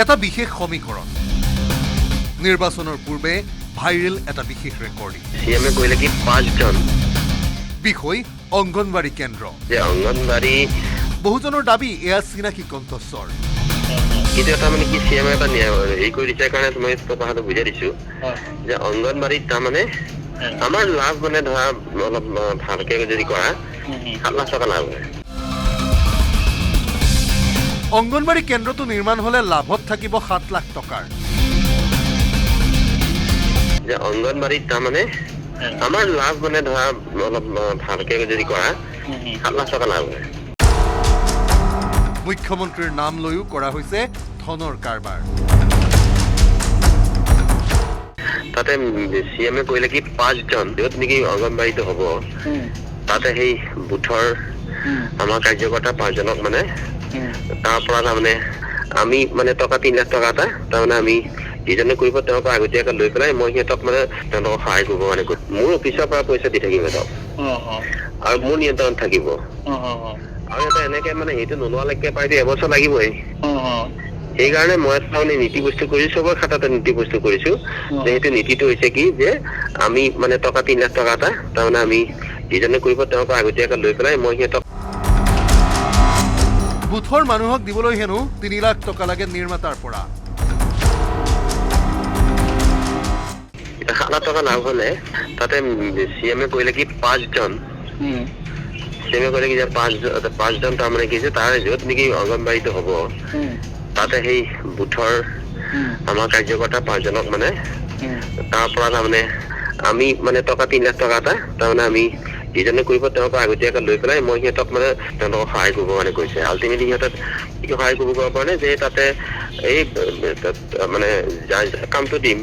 এটা বিশেষ সমীকৰণ নিৰ্বাচনৰ পূৰ্বে ভাইৰেল এটা বিশেষ ৰেকৰ্ডিং সিএমএ কইলে কি 5 জন বিষয় অঙ্গনবাড়ী কেন্দ্ৰ যে অঙ্গনবাড়ী বহুজনৰ দাবী এয়া চিনাকি কণ্ঠস্বৰ কিন্তু এটা মানে কি সিএমএ এটা এই কৰি দিছে কাৰণে মই কথাটো বুজাই দিছো যে অঙ্গনবাড়ীত তাৰ মানে আমাৰ লাভ মানে ধৰা অলপ ভালকে যদি কৰা 7 লাখ টকা লাভ হয় অঙ্গনবাড়ী কেন্দ্ৰটো নিৰ্মাণ হলে লাভত থাকিব 7 লাখ টকাৰ যে অঙ্গনবাড়ীত তাৰ মানে আমাৰ লাভ মানে ধৰা অলপ ভালকে যদি কৰা 7 লাখ টকা লাভ হয় মুখ্যমন্ত্ৰীৰ নাম লৈও কৰা হৈছে ধনৰ কাৰবাৰ তাতে সিএমএ কইলে কি 5 জন যত নেকি অঙ্গনবাড়ীটো হ'ব তাতে সেই বুথৰ আমাৰ কাৰ্যকৰ্তা 5 জনক মানে তাৰ পৰা মানে আমি মানে টকা 3 লাখ টকা এটা তাৰমানে আমি যিজনে কৰিব তেওঁক আগতীয়াকৈ লৈ পেলাই মই সিহঁতক মানে তেওঁলোকক সহায় কৰিব মানে মোৰ অফিচৰ পৰা পইচা দি থাকিম এটা আৰু মোৰ নিয়ন্ত্ৰণ থাকিব আৰু এটা এনেকে মানে সেইটো নোলোৱালৈকে পাইতো এবছৰ লাগিবই সেইকাৰণে মই তাৰমানে নীতি বস্তু কৰিছো চবৰ খাতাতে নীতি বস্তু কৰিছো যে সেইটো নীতিটো হৈছে কি যে আমি মানে টকা 3 লাখ টকা এটা তাৰমানে আমি যিজনে কৰিব তেওঁক আগতীয়াকৈ লৈ পেলাই মই সিহঁতক বুথৰ মানুহক দিবলৈ হেনো 3 লাখ টকা লাগে নিৰ্মাতাৰ পৰা 7 লাখ টকা লাভ হলে তাতে সিএমএ কইলে কি 5 জন সিএমএ কইলে কি 5 জন তাৰমানে কি যে তাৰ যত নেকি অঙ্গনবাড়ীটো হ'ব তাতে সেই বুথৰ আমাৰ কাৰ্যকৰ্তা 5 জনক মানে তাৰ পৰা তাৰমানে আমি মানে টকা 3 লাখ টকা এটা তাৰমানে আমি যিজনে কৰিব তেওঁক আগতীয়াকৈ লৈ পেলাই মই সিহঁতক মানে তেওঁলোকক সহায় কৰিব মানে কৈছে আল্টিমেটলি সিহঁতক কি সহায় কৰিব কাৰণে যে তাতে এই মানে কামটো দিম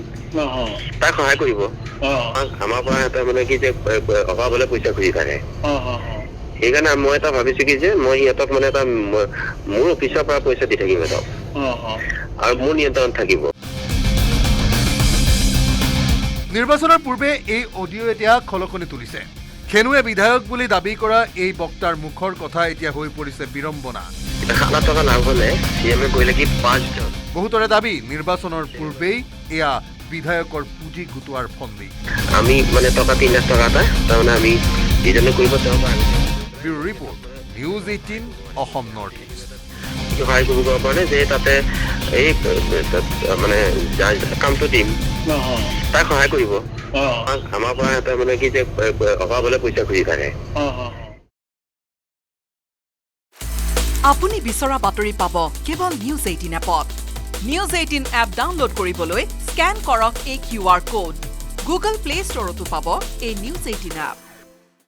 তাক সহায় কৰিব আমাৰ পৰা এটা মানে কি যে অভাৱ হলে পইচা খুজি থাকে সেইকাৰণে মই এটা ভাবিছো কি যে মই সিহঁতক মানে এটা মোৰ অফিচৰ পৰা পইচা দি থাকিম এটা আৰু মোৰ নিয়ন্ত্ৰণ থাকিব নিৰ্বাচনৰ পূৰ্বে এই অডিঅ' এতিয়া খলকনি তুলিছে খেনুৱে বিধায়ক বুলি দাবী কৰা এই বক্তাৰ মুখৰ কথা এতিয়া হৈ পৰিছে বিৰম্বনা 7 লাখ টকা লাভ হলে সিএমএ কইলে কি 5 জন বহুতৰে দাবী নিৰ্বাচনৰ পূৰ্বেই এয়া বিধায়কৰ পুঁজি গোটোৱাৰ ফন্দি আমি মানে টকা 3 লাখ টকা এটা তাৰমানে আমি যিজনে কৰিব তেওঁক bureau report news 18 Assam north east সহায় কৰিব কাৰণে যে তাতে এই মানে কামটো দিম তাক সহায় কৰিব আমাৰ পৰা এটা মানে কি যে অভাৱ হলে পইচা খুজি থাকে আপুনি বিচৰা বাতৰি পাব কেৱল নিউজ 18 এপত নিউজ 18 এপ ডাউনলোড কৰিবলৈ স্ক্যান কৰক এই QR কোড গুগল প্লে ষ্টৰতো পাব এই নিউজ 18 এপ